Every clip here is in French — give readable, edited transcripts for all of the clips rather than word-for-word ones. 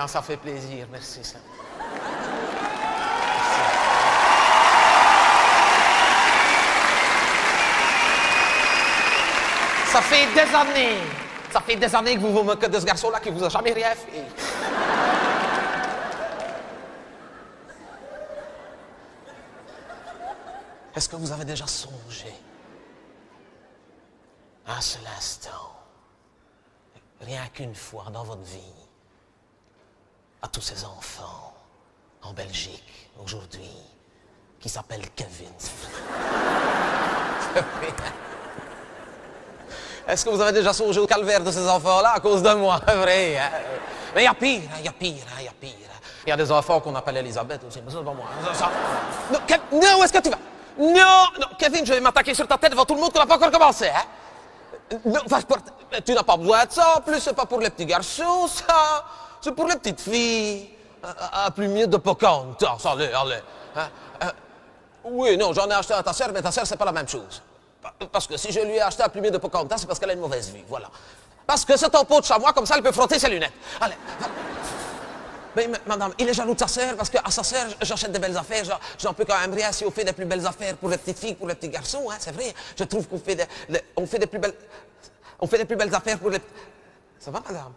Ça fait plaisir, merci. Ça. Ça fait des années que vous vous moquez de ce garçon-là qui vous a jamais rien fait. Est-ce que vous avez déjà songé, un seul instant, rien qu'une fois dans votre vie, à tous ces enfants en Belgique aujourd'hui qui s'appellent Kevin? Est-ce que vous avez déjà songé au calvaire de ces enfants-là à cause de moi? Vrai, hein? Mais il y a pire, il y a pire. Il y a des enfants qu'on appelle Elisabeth aussi, mais ça, c'est pas moi. Non, non, où est-ce que tu vas? Non, Kevin, je vais m'attaquer sur ta tête devant tout le monde qu'on n'a pas encore commencé, hein? Non, tu n'as pas besoin de ça, en plus, c'est pas pour les petits garçons, ça. C'est pour les petites filles. À plus mieux de Pocahontas, allez. Hein? Oui, non, j'en ai acheté à ta sœur, mais ta sœur, c'est pas la même chose. Parce que si je lui ai acheté un plumier de Pocahontas, c'est parce qu'elle a une mauvaise vue, voilà. Parce que c'est en peau de chamois, comme ça, elle peut frotter ses lunettes. Allez, mais madame, il est jaloux de sa sœur, parce qu'à sa sœur, j'achète des belles affaires, j'en peux quand même rien si on fait des plus belles affaires pour les petites filles, pour les petits garçons, hein, c'est vrai. Je trouve qu'on fait des plus belles affaires pour les... Ça va, madame?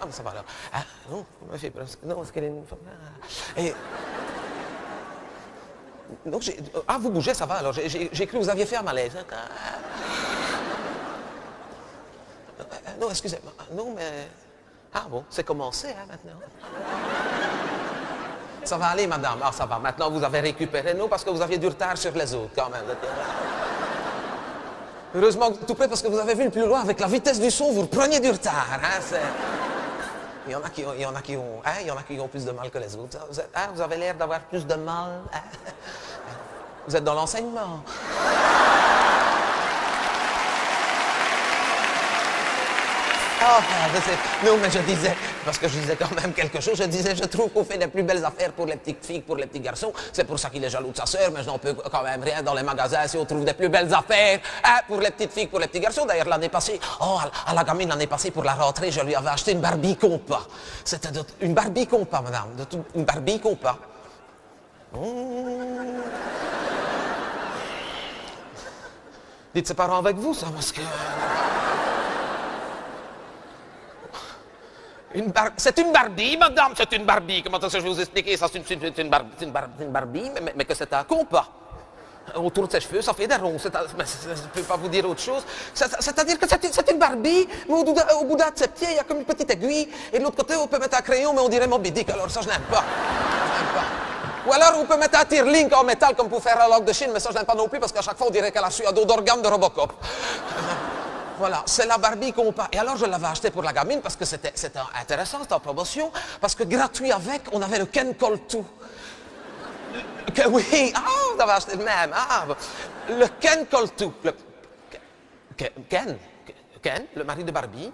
Ah, mais ça va alors. Ah, non, parce qu'elle est une femme... Et... Donc, vous bougez, ça va, alors j'ai cru que vous aviez fait un malaise. Non, excusez-moi. Non, mais... Ah bon, c'est commencé, hein, maintenant. Ça va aller, madame. Ah, ça va. Maintenant, vous avez récupéré. Non, parce que vous aviez du retard sur les autres, quand même. Heureusement, tout près, parce que vous avez vu le plus loin, avec la vitesse du son, vous preniez du retard, hein, Il y en a qui ont plus de mal que les autres. Vous avez l'air d'avoir plus de mal. Hein? Vous êtes dans l'enseignement. Oh, non, mais je disais, parce que je disais quand même quelque chose, je trouve qu'on fait les plus belles affaires pour les petites filles, pour les petits garçons. C'est pour ça qu'il est jaloux de sa sœur, mais je n'en peux quand même rien dans les magasins si on trouve des plus belles affaires pour les petites filles, pour les petits garçons. D'ailleurs, l'année passée, à la gamine, l'année passée, pour la rentrée, je lui avais acheté une Barbie compas. C'était une Barbie compas, madame, une Barbie compas. Dites ses parents avec vous, ça, parce que... C'est une Barbie, madame, c'est une Barbie. Comment ça, je vais vous expliquer ça? C'est une Barbie, mais que c'est un compas. Autour de ses cheveux, ça fait des ronds. Je ne peux pas vous dire autre chose. C'est-à-dire que c'est une Barbie, mais au bout d'un de ses pieds, il y a comme une petite aiguille. Et de l'autre côté, on peut mettre un crayon, mais on dirait Moby Dick. Alors ça, je n'aime pas. Ou alors, on peut mettre un tire-link en métal, comme pour faire un log de Chine, mais ça, je n'aime pas non plus, parce qu'à chaque fois, on dirait qu'elle a su un dos d'organe de Robocop. Voilà, c'est la Barbie qu'on parle. Et alors, je l'avais acheté pour la gamine parce que c'était intéressant, c'était en promotion. Parce que gratuit avec, on avait le Ken Coltou. Oui, vous avez acheté le même. Le Ken Coltou. Ken, le mari de Barbie.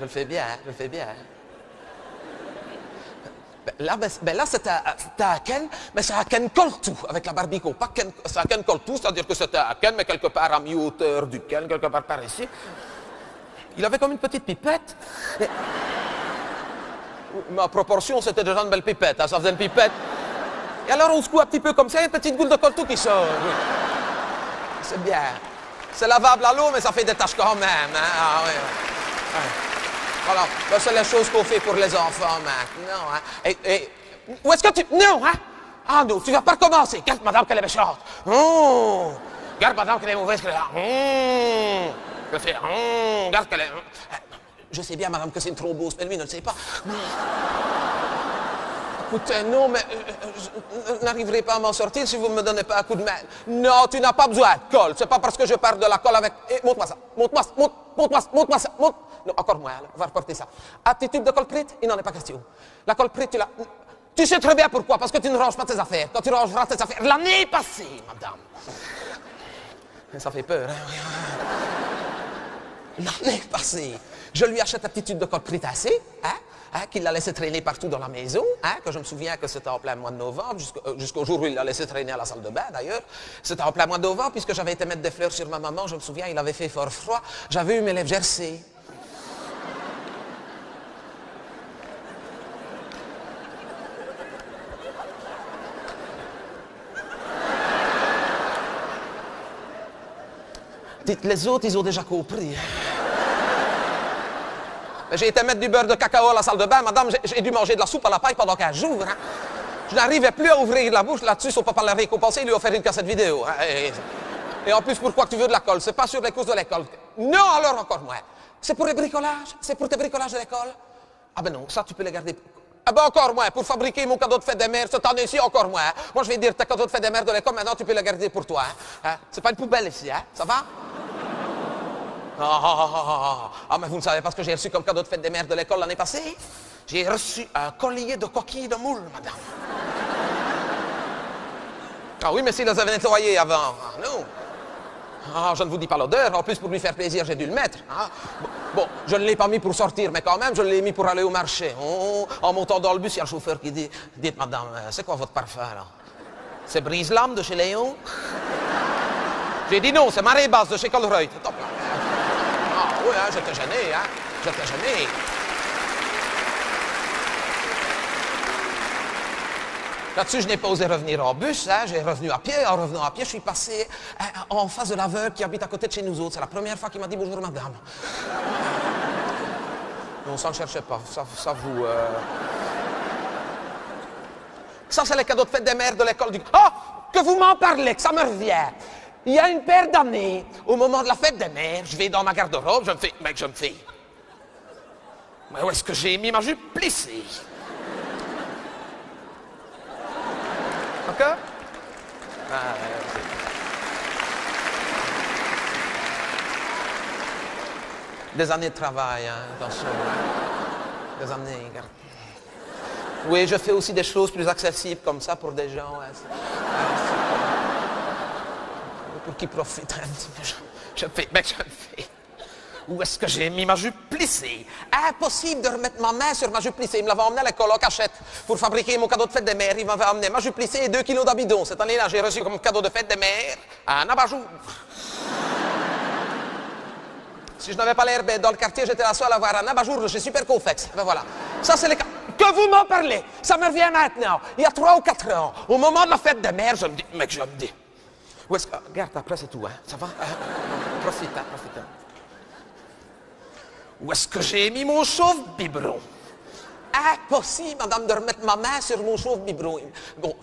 Je le fais bien. Là, c'était un Ken, mais c'est un Ken Coltou avec la Barbie compas. C'est un Ken Coltou, c'est-à-dire que c'était un Ken, mais quelque part à mi-hauteur du Ken, quelque part par ici. Il avait comme une petite pipette. Ma proportion, c'était déjà une belle pipette, hein, ça faisait une pipette. Et alors, on secoue un petit peu comme ça, il y a une petite boule de Coltou qui sort. C'est bien. C'est lavable à l'eau, mais ça fait des taches quand même. Hein? Voilà, c'est les choses qu'on fait pour les enfants maintenant. Hein. Et où est-ce que tu... Non, hein? Ah non, tu vas pas recommencer. Regarde, madame, qu'elle est méchante. Regarde, madame, qu'elle est mauvaise. Regarde qu'elle est... Je sais bien, madame, que c'est une thrombose, mais lui ne le sait pas. Écoutez, non, mais je n'arriverai pas à m'en sortir si vous ne me donnez pas un coup de main. Non, tu n'as pas besoin de colle. C'est pas parce que je parle de la colle avec... montre-moi ça. Montre-moi ça. Non, encore moins, on va reporter ça. Attitude de colprite, il n'en est pas question. La colprite, tu l'as... Tu sais très bien pourquoi, parce que tu ne ranges pas tes affaires. Quand tu rangeras tes affaires... L'année passée, madame. Ça fait peur, hein? L'année passée, je lui achète attitude de colprite assez, qu'il l'a laissé traîner partout dans la maison, que je me souviens que c'était en plein mois de novembre, jusqu'au jour où il l'a laissé traîner à la salle de bain d'ailleurs. C'était en plein mois de novembre, puisque j'avais été mettre des fleurs sur ma maman, je me souviens, il avait fait fort froid, j'avais eu mes lèvres gercées. Les autres, ils ont déjà compris. J'ai été mettre du beurre de cacao à la salle de bain, madame, j'ai dû manger de la soupe à la paille pendant 15 jours. Hein. Je n'arrivais plus à ouvrir la bouche là-dessus, son papa l'a récompensé, il lui a offert une cassette vidéo. Hein. Et en plus, pourquoi tu veux de la colle? C'est pas sur les courses de l'école. Non, alors encore moins. C'est pour les bricolages? C'est pour tes bricolages de l'école? Ah ben non, ça tu peux les garder. Ah ben encore moins, pour fabriquer mon cadeau de fête des mères, cette année-ci encore moins. Moi je vais dire, tes cadeaux de fête des mères de l'école, maintenant tu peux les garder pour toi. Hein. C'est pas une poubelle ici, hein? Ça va? Ah, mais vous ne savez pas ce que j'ai reçu comme cadeau de fête des mères de l'école l'année passée? J'ai reçu un collier de coquilles de moule, madame. Ah oui, mais s'il les avait nettoyés avant. Ah, non. Ah, je ne vous dis pas l'odeur. En plus, pour lui faire plaisir, j'ai dû le mettre. Hein. Bon, je ne l'ai pas mis pour sortir, mais quand même, je l'ai mis pour aller au marché. Oh, en montant dans le bus, il y a le chauffeur qui dit, dites, madame, c'est quoi votre parfum, là? C'est Brise-Lame de chez Léon? J'ai dit non, c'est Marée Basse de chez Colruyt. Top, là. Ah oui, hein, j'étais gêné, hein. J'étais gêné. Là-dessus, je n'ai pas osé revenir en bus, hein. J'ai revenu à pied. En revenant à pied, je suis passé en face de l'aveugle qui habite à côté de chez nous autres. C'est la première fois qu'il m'a dit bonjour, madame. Non, ça ne cherchait pas. Ça vous... Ça, c'est les cadeaux de fête des mères de l'école du... Oh! Que vous m'en parlez, que ça me revient. Il y a une paire d'années, au moment de la fête des mères, je vais dans ma garde-robe, je me fais... Mais où est-ce que j'ai mis ma jupe plissée? OK? Des années de travail, hein, attention. Des années, regarde. Oui, je fais aussi des choses plus accessibles comme ça pour des gens. Hein, pour qu'ils profitent un petit peu. Je fais. Où est-ce que j'ai mis ma jupe plissée? Impossible de remettre ma main sur ma jupe plissée. Il me l'avait emmené à l'école en cachette pour fabriquer mon cadeau de fête des mères. Il m'avait emmené ma jupe plissée et 2 kilos d'abidon. Cette année-là, j'ai reçu comme cadeau de fête des mères un abat-jour. Si je n'avais pas l'air bête dans le quartier, j'étais la seule à avoir un abat-jour de chez Super Confex. Ben voilà. Ça, c'est les cas. Que vous m'en parlez? Ça me revient maintenant. Il y a 3 ou 4 ans, au moment de la fête des mères, je me dis, mec, où est-ce que... Regarde, après, c'est tout, hein. Ça va? Profite, hein, profite. Hein. Où est-ce que j'ai mis mon chauffe-biberon? Impossible, madame, de remettre ma main sur mon chauffe-biberon. Bon,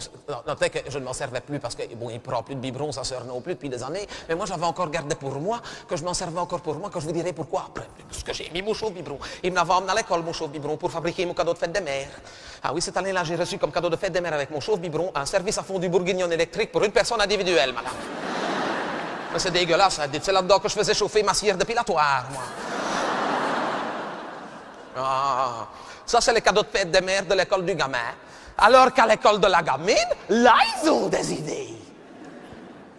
notez que je ne m'en servais plus parce que, bon, il ne prend plus de biberon, sa sœur non plus depuis des années. Mais moi, j'avais encore gardé pour moi, que je m'en servais encore pour moi, que je vous dirai pourquoi après. Parce que j'ai mis mon chauffe-biberon. Il me l'avait emmené à l'école, mon chauffe-biberon, pour fabriquer mon cadeau de fête des mères. Ah oui, cette année-là, j'ai reçu comme cadeau de fête des mères avec mon chauffe-biberon un service à fondu bourguignon électrique pour une personne individuelle, madame. Mais c'est dégueulasse, hein. C'est là-dedans que je faisais chauffer ma cire dépilatoire, moi. Ah, ça, c'est les cadeaux de fête des mères de l'école du gamin. Alors qu'à l'école de la gamine, là, ils ont des idées.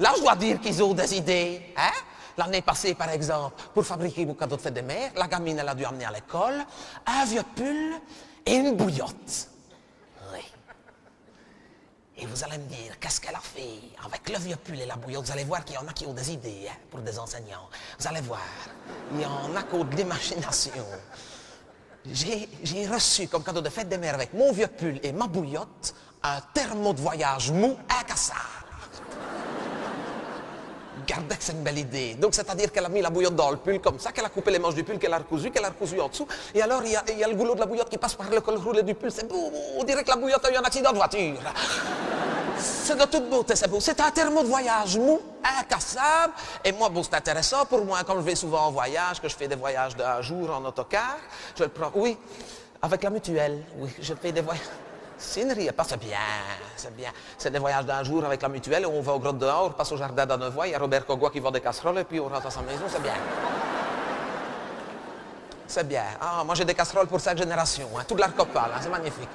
Là, je dois dire qu'ils ont des idées. Hein? L'année passée, par exemple, pour fabriquer mon cadeau de fête des mères, la gamine, elle a dû amener à l'école un vieux pull et une bouillotte. Oui. Et vous allez me dire, qu'est-ce qu'elle a fait avec le vieux pull et la bouillotte? Vous allez voir qu'il y en a qui ont des idées, hein, pour des enseignants. Vous allez voir, il y en a qui ont de l'imagination. J'ai reçu comme cadeau de fête des mères avec mon vieux pull et ma bouillotte un thermo de voyage mou incassable. Regardez que c'est une belle idée. Donc, c'est-à-dire qu'elle a mis la bouillotte dans le pull comme ça, qu'elle a coupé les manches du pull, qu'elle a recousu en dessous. Et alors, il y a le goulot de la bouillotte qui passe par le col roulé du pull. C'est beau, on dirait que la bouillotte a eu un accident de voiture. C'est de toute beauté, c'est beau. C'est un thermo de voyage mou, incassable. Et moi, bon, c'est intéressant pour moi, comme je vais souvent en voyage, que je fais des voyages d'un jour en autocar, je le prends, oui, avec la mutuelle, oui, je fais des voyages. C'est ne riez pas, c'est bien, c'est bien. C'est des voyages d'un jour avec la mutuelle, on va au grotte dehors, on passe au jardin d'Annevoie, il y a Robert Cogua qui vend des casseroles, et puis on rentre à sa maison, c'est bien. C'est bien. Ah, moi j'ai des casseroles pour 5 générations, hein, toute l'arcopale, hein, c'est magnifique.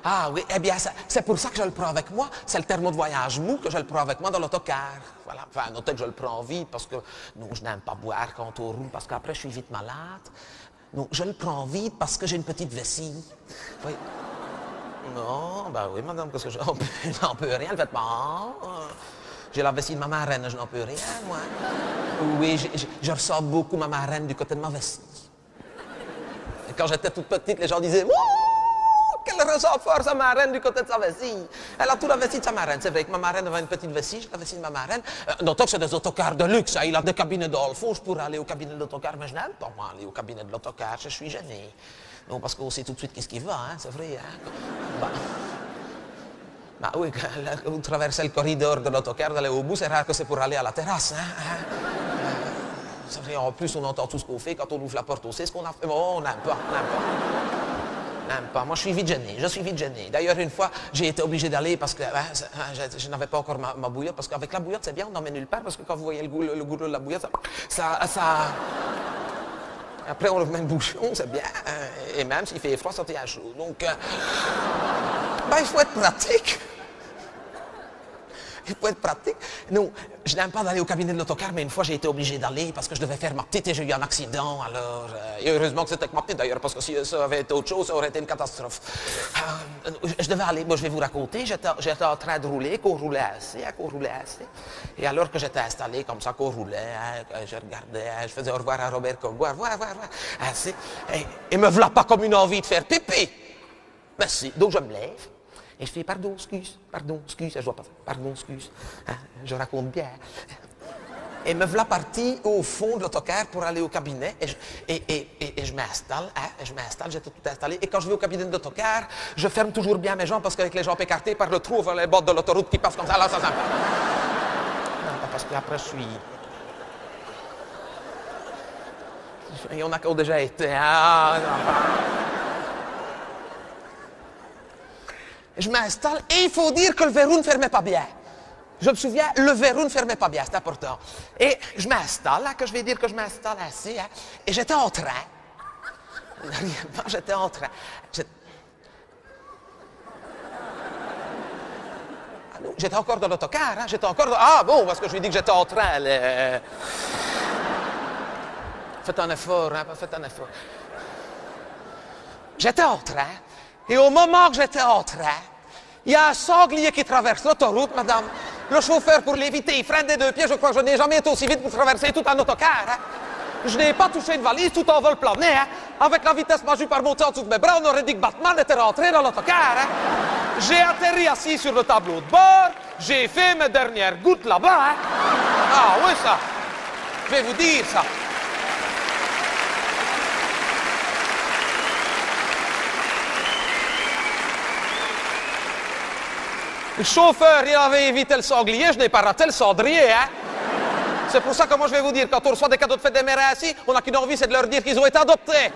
Ah oui, eh bien, c'est pour ça que je le prends avec moi. C'est le thermo de voyage mou que je le prends avec moi dans l'autocar. Voilà. Enfin, notez que je le prends vite parce que, non, je n'aime pas boire quand on roule parce qu'après, je suis vite malade. Non, je le prends vite parce que j'ai une petite vessie. Oui. Non, ben oui, madame, parce que je n'en peux rien, ne faites pas. J'ai la vessie de ma marraine, je n'en peux rien, moi. Oui, je ressens beaucoup ma marraine du côté de ma vessie. Et quand j'étais toute petite, les gens disaient « Wouh, quelle ressort fort sa marraine du côté de sa vessie. Elle a tout la vessie de sa marraine. C'est vrai que ma marraine avait une petite vessie, j'ai la vessie de ma marraine. D'autant que c'est des autocars de luxe, hein. Il a des cabinets d'Olfo, je pourrais aller au cabinet de l'autocar, mais je n'aime pas moi aller au cabinet de l'autocar, je suis gêné. Non, parce qu'on sait tout de suite qu'est-ce qui va, hein, c'est vrai. Hein. Bah oui, quand vous traversez le corridor de l'autocar, d'aller au bout, c'est rare que c'est pour aller à la terrasse. Hein. C'est vrai, en plus, on entend tout ce qu'on fait quand on ouvre la porte, on sait ce qu'on a fait. Oh, on n'aime pas, n'aime pas. Moi, je suis vite gêné, D'ailleurs, une fois, j'ai été obligé d'aller parce que je n'avais pas encore ma bouillotte, parce qu'avec la bouillotte, c'est bien, on n'en met nulle part, parce que quand vous voyez le goût de la bouillotte, ça... Après, on remet le bouchon, c'est bien, et même s'il fait froid, ça tient chaud. Donc, il faut être pratique. Il faut être pratique. Non, je n'aime pas d'aller au cabinet de l'autocar, mais une fois j'ai été obligé d'aller parce que je devais faire ma petite et j'ai eu un accident. Alors, et heureusement que c'était avec ma petite d'ailleurs, parce que si ça avait été autre chose, ça aurait été une catastrophe. Je devais aller, moi je vais vous raconter, j'étais en train de rouler, qu'on roulait assez. Et alors que j'étais installé comme ça, qu'on roulait, je regardais, je faisais au revoir à Robert Congo, au revoir, assez. Et me voilà pas comme une envie de faire pipi. Merci. Donc je me lève. Et je fais, pardon, excuse, je vois pas ça, pardon, excuse, je raconte bien. Et me voilà parti au fond de l'autocar pour aller au cabinet, et je m'installe, j'étais tout installé, et quand je vais au cabinet de l'autocar, je ferme toujours bien mes jambes, parce qu'avec les jambes écartées par le trou, on voit les bords de l'autoroute qui passent comme ça, là, ça sympa. Non, parce qu'après je suis... Et on a déjà été, Je m'installe et il faut dire que le verrou ne fermait pas bien. Je me souviens, le verrou ne fermait pas bien, c'est important. Et je m'installe, que je vais dire que je m'installe ainsi, et j'étais en train. Réellement, j'étais en train. J'étais encore dans l'autocar, j'étais encore dans... Ah bon, parce que je lui dis que j'étais en train. Faites un effort, faites un effort. J'étais en train. Et au moment que j'étais en train, il y a un sanglier qui traverse l'autoroute, madame. Le chauffeur, pour l'éviter, il freine des deux pieds. Je crois que je n'ai jamais été aussi vite pour traverser tout un autocar. Je n'ai pas touché une valise, tout en vol plané. Avec la vitesse majue par monter en dessous de mes bras, on aurait dit que Batman était rentré dans l'autocar. J'ai atterri assis sur le tableau de bord. J'ai fait mes dernières gouttes là-bas. Ah oui, ça. Je vais vous dire ça. Le chauffeur, il avait évité le sanglier, je n'ai pas raté le cendrier, C'est pour ça que moi je vais vous dire, quand on reçoit des cadeaux de fête des mères ainsi, on n'a qu'une envie, c'est de leur dire qu'ils ont été adoptés.